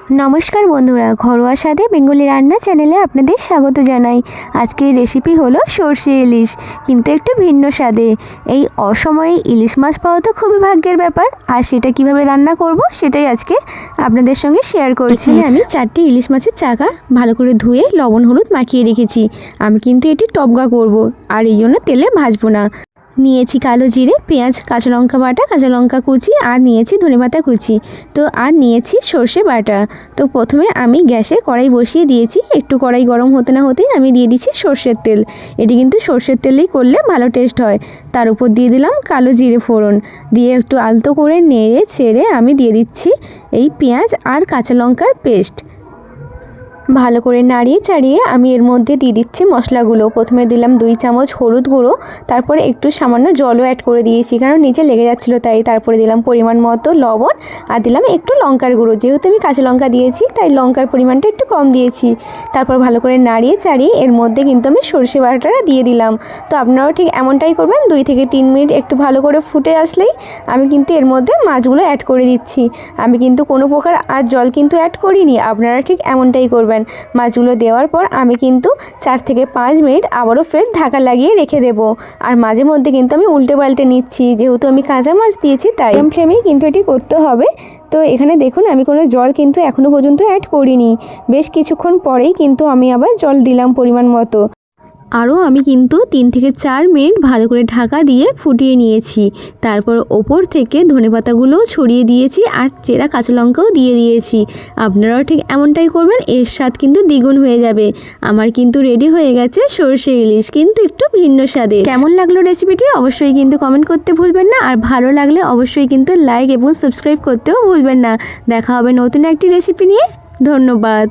নমস্কার বন্ধুরা, ঘরোয়া স্বাদে বেঙ্গলি রান্না চ্যানেলে আপনাদের স্বাগত জানাই। আজকের রেসিপি হলো সর্ষে ইলিশ, কিন্তু একটু ভিন্ন স্বাদে। এই অসময়ে ইলিশ মাছ পাওয়া তো খুবই ভাগ্যের ব্যাপার, আর সেটা কিভাবে রান্না করব সেটাই আজকে আপনাদের সঙ্গে শেয়ার করছি। আমি 4টি ইলিশ মাছের চাকা ভালো করে ধুয়ে লবণ হলুদ মাখিয়ে রেখেছি। আমি কিন্তু এটি টবগা করব, আর এই জন্য তেলে ভাজবো না। নিয়েছি কালো জিরে, পেঁয়াজ, কাঁচা লঙ্কা বাটা, কাঁচা লঙ্কা কুচি, আর নিয়েছি ধনেপাতা কুচি, তো আর নিয়েছি সর্ষে বাটা। তো প্রথমে আমি গ্যাসে কড়াই বসিয়ে দিয়েছি। একটু কড়াই গরম হতে না হতেই আমি দিয়ে দিচ্ছি সর্ষের তেল। এটি কিন্তু সর্ষের তেলেই করলে ভালো টেস্ট হয়। তার উপর দিয়ে দিলাম কালো জিরে ফোড়ন, দিয়ে একটু আলতো করে নেড়ে ছেড়ে আমি দিয়ে দিচ্ছি এই পেঁয়াজ আর কাঁচা লঙ্কার পেস্ট। ভালো করে নাড়িয়ে চাড়িয়ে আমি এর মধ্যে দিয়ে দিচ্ছি মশলাগুলো। প্রথমে দিলাম 2 চামচ হলুদ গুঁড়ো, তারপরে একটু সামান্য জলও অ্যাড করে দিয়েছি, কারণ নিচে লেগে যাচ্ছিলো তাই। তারপরে দিলাম পরিমাণ মতো লবণ, আর দিলাম একটু লঙ্কার গুঁড়ো। যেহেতু আমি কাঁচা লঙ্কা দিয়েছি তাই লঙ্কার পরিমাণটা একটু কম দিয়েছি। তারপর ভালো করে নাড়িয়ে চাড়িয়ে এর মধ্যে কিন্তু আমি সর্ষে বাটাটা দিয়ে দিলাম। তো আপনারাও ঠিক এমনটাই করবেন। 2 থেকে 3 মিনিট একটু ভালো করে ফুটে আসলেই আমি কিন্তু এর মধ্যে মাছগুলো অ্যাড করে দিচ্ছি। আমি কিন্তু কোনো প্রকার আর জল কিন্তু অ্যাড করিনি, আপনারা ঠিক এমনটাই করবেন। মাছগুলো দেওয়ার পর আমি কিন্তু 4 থেকে 5 মিনিট আবারও ফের ঢাকা লাগিয়ে রেখে দেব। আর মাঝে মধ্যে কিন্তু আমি উল্টে পাল্টে নিচ্ছি, যেহেতু আমি কাঁচা মাছ দিয়েছি তাই মিডিয়াম ফ্লেমেই কিন্তু এটি করতে হবে। তো এখানে দেখুন আমি কোনো জল কিন্তু এখনও পর্যন্ত অ্যাড করিনি। বেশ কিছুক্ষণ পরেই কিন্তু আমি আবার জল দিলাম পরিমাণ মতো। আরও আমি কিন্তু 3 থেকে 4 মিনিট ভালো করে ঢাকা দিয়ে ফুটিয়ে নিয়েছি। তারপর ওপর থেকে ধনেপাতাগুলোও ছড়িয়ে দিয়েছি, আর চেরা কাঁচা লঙ্কাও দিয়ে দিয়েছি। আপনারাও ঠিক এমনটাই করবেন, এর স্বাদ কিন্তু দ্বিগুণ হয়ে যাবে। আমার কিন্তু রেডি হয়ে গেছে সর্ষে ইলিশ, কিন্তু একটু ভিন্ন স্বাদে। কেমন লাগলো রেসিপিটি অবশ্যই কিন্তু কমেন্ট করতে ভুলবেন না, আর ভালো লাগলে অবশ্যই কিন্তু লাইক এবং সাবস্ক্রাইব করতেও ভুলবেন না। দেখা হবে নতুন একটি রেসিপি নিয়ে। ধন্যবাদ।